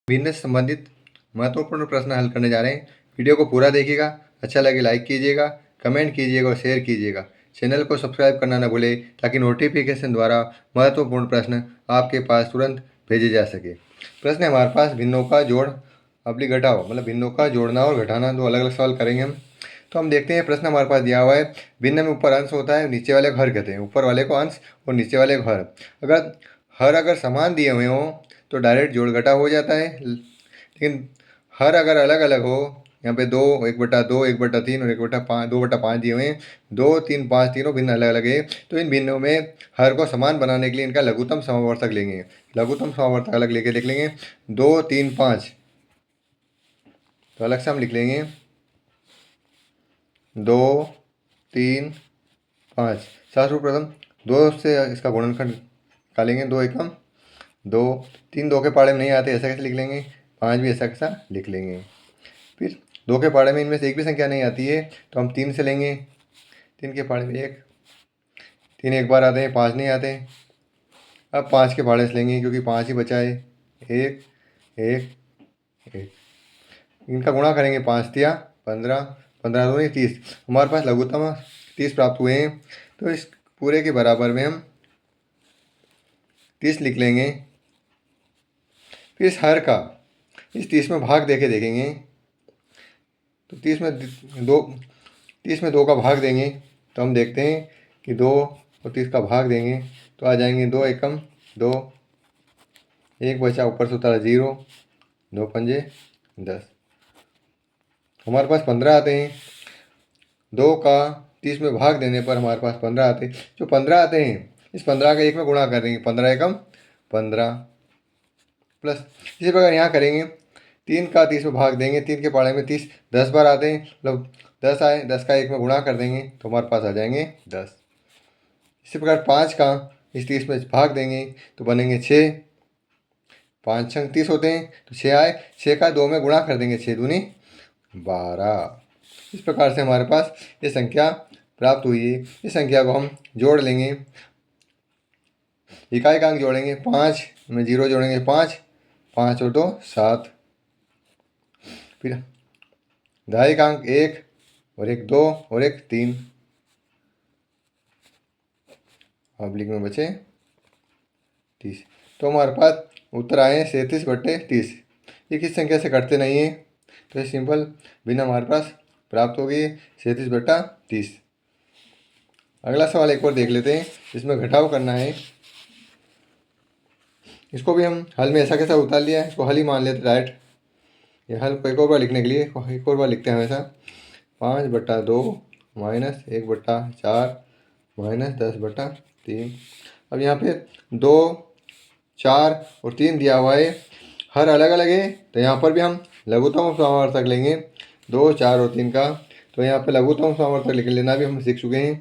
भिन्न से संबंधित महत्वपूर्ण प्रश्न हल करने जा रहे हैं। वीडियो को पूरा देखिएगा, अच्छा लगे लाइक कीजिएगा, कमेंट कीजिएगा और शेयर कीजिएगा। चैनल को सब्सक्राइब करना न भूलें ताकि नोटिफिकेशन द्वारा महत्वपूर्ण प्रश्न आपके पास तुरंत भेजे जा सके। प्रश्न है हमारे पास भिन्नों का जोड़ अवली घटाओ, मतलब भिन्नों का जोड़ना और घटाना, दो अलग अलग सवाल करेंगे हम। तो हम देखते हैं प्रश्न हमारे पास दिया हुआ है। भिन्न में ऊपर अंश होता है, नीचे वाले घर कहते हैं। ऊपर वाले को अंश और नीचे वाले को हर। अगर समान दिए हुए हों तो डायरेक्ट जोड़ घटा हो जाता है, लेकिन हर अगर अलग अलग हो, यहाँ पे 2, 1/2, 1/3 और 1/5, 2/5 दिए हुए हैं। 2, 3, 5 तीनों भिन्न अलग अलग है। तो इन भिन्नों में हर को समान बनाने के लिए इनका लघुत्तम समावर्तक लेंगे। लघुत्तम समावर्तक अलग लेके देख लेंगे। 2, 3, 5 तो अलग से हम लिख लेंगे 2, 3, 5। सर्वप्रथम 2 से इसका गुणनखंड निकालेंगे। 2 एकम 2, 3 2 के पाड़े में नहीं आते, ऐसा कैसे लिख लेंगे। 5 भी ऐसा कैसा लिख लेंगे। फिर 2 के पाड़े में इनमें से एक भी संख्या नहीं आती है तो हम 3 से लेंगे। 3 के पाड़े में 1, 3 एक बार आते हैं, 5 नहीं आते। अब 5 के पाड़े से लेंगे क्योंकि 5 ही बचा है। 1, 1, 1। इनका गुणा करेंगे। 5 तिया 15, 15 दूनी 30। हमारे पास लघुत्तम 30 प्राप्त हुए हैं। तो इस पूरे के बराबर में हम 30 लिख लेंगे। फिर इस हर का इस 30 में भाग देके देखेंगे। तो 30 में 2 का भाग देंगे तो हम देखते हैं कि 2 और 30 का भाग देंगे तो आ जाएंगे 2 एकम 2, 1 बचा, ऊपर से उतारा 0, 2 पंजे 10। हमारे पास 15 आते हैं। 2 का 30 में भाग देने पर हमारे पास 15 आते हैं। जो 15 आते हैं इस 15 का 1 में गुणा कर देंगे। 15 एकम 15 प्लस इसी प्रकार यहाँ करेंगे। 3 का 30 में भाग देंगे। 3 के पाड़े में 30 10 बार आते हैं, मतलब 10 आए, 10 का 1 में गुणा कर देंगे तो हमारे पास आ जाएंगे 10। इसी प्रकार 5 का इस 30 में भाग देंगे तो बनेंगे 6। 5 छंग 30 होते हैं तो 6 आए, 6 का 2 में गुणा कर देंगे, 6 दूनी 12। इस प्रकार से हमारे पास ये संख्या प्राप्त हुई है। इस संख्या को हम जोड़ लेंगे। इकाई का अंक जोड़ेंगे। 5 में 0 जोड़ेंगे 5, 5 और 2 7। फिर दहाई का अंक 1 और 1 2 और 1 3। ऑब्लिक में बचे 30। तो हमारे पास उत्तर आए 37/30। ये किस संख्या से कटते नहीं है तो ये सिंपल बिना हमारे पास प्राप्त हो गई 37/30। अगला सवाल एक और देख लेते हैं, इसमें घटाव करना है। इसको भी हम हल में ऐसा कैसा उतार लिया है, इसको हल ही मान लेते डायरेक्ट। ये हल को एक और बार लिखने के लिए एक और बार लिखते हैं हमेशा। 5/2 माइनस 1/4 माइनस 10/3। अब यहाँ पे 2, 4 और 3 दिया हुआ है। हर अलग अलग है तो यहाँ पर भी हम लघुत्तम समावर्तक लेंगे 2, 4 और 3 का। तो यहाँ पे लघुत्तम समावर्तक लिख लेना भी हम सीख चुके हैं।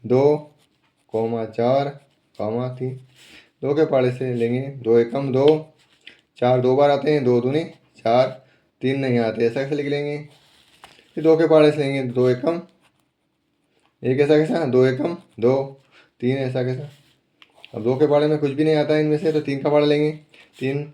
2, 4, 3। 2 के पाड़े से लेंगे 2 एकम 2, 4 2 बार आते हैं, 2 दूनी 4, 3 नहीं आते, ऐसा कैसे लिख लेंगे। फिर 2 के पाड़े से लेंगे 2 एकम 1, ऐसा कैसा 2 एकम 2, 3 ऐसा कैसा। अब 2 के पाड़े में कुछ भी नहीं आता है इनमें से तो 3 का पाड़ा लेंगे। 3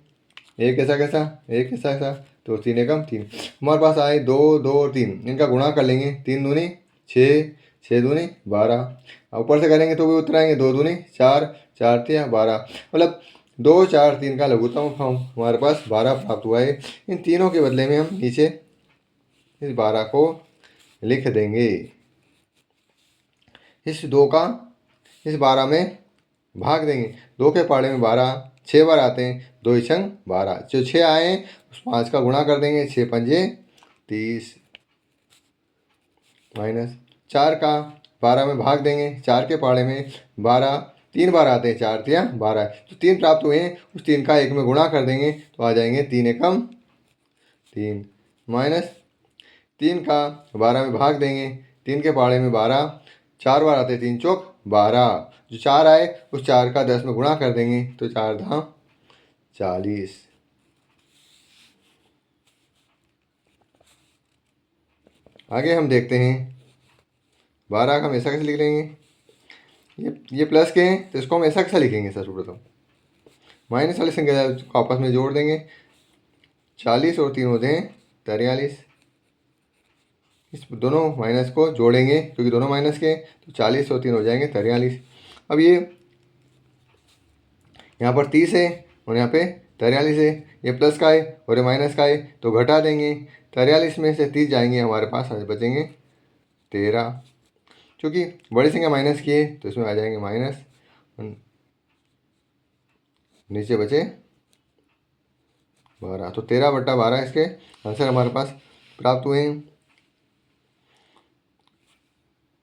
1 ऐसा कैसा 1 ऐसा कैसा, तो 3 एकम 3। हमारे पास आए 2, 2 और 3, इनका गुणा कर लेंगे। 3 दूनी 6, 6 दूनी 12। ऊपर से करेंगे तो भी उत्तर आएंगे 2 दूनी 4, 4 तिया 12। मतलब 2, 4, 3 का लघुत्तम हमारे पास 12 प्राप्त हुआ है। इन तीनों के बदले में हम नीचे इस 12 को लिख देंगे। इस 2 का इस 12 में भाग देंगे। 2 के पाड़े में 12 6 बार आते हैं, 2 छंग 12। जो 6 आए हैं उस 5 का गुणा कर देंगे। 6 पंजे 30 माइनस 4 का 12 में भाग देंगे। 4 के पाड़े में 12 3 बार आते हैं, 4 तिया 12। जो 3 प्राप्त हुए हैं उस 3 का 1 में गुणा कर देंगे तो आ जाएंगे 3 एकम 3 माइनस 3 का 12 में भाग देंगे। 3 के पाड़े में 12 4 बार आते हैं, 3 चौक 12। जो 4 आए उस 4 का 10 में गुणा कर देंगे तो 4 धाम 40। आगे हम देखते हैं 12 का हम ऐसा कैसे लिख लेंगे। ये प्लस के हैं तो इसको हम ऐसा कैसा लिखेंगे। सर्वप्रथम माइनस वाली संख्या को आपस में जोड़ देंगे 40 और 3 होते हैं 43। इस दोनों माइनस को जोड़ेंगे क्योंकि दोनों माइनस के, तो 40 और 3 हो जाएंगे 43। अब ये यहाँ पर 30 है और यहाँ पे 43 है, ये प्लस का है और ये माइनस का है, तो घटा देंगे। 43 में से 30 जाएंगे, हमारे पास आज बचेंगे 13। क्योंकि बड़ी संख्या माइनस की है तो इसमें आ जाएंगे माइनस, नीचे बचे 12। तो 13/12 इसके आंसर हमारे पास प्राप्त हुए हैं।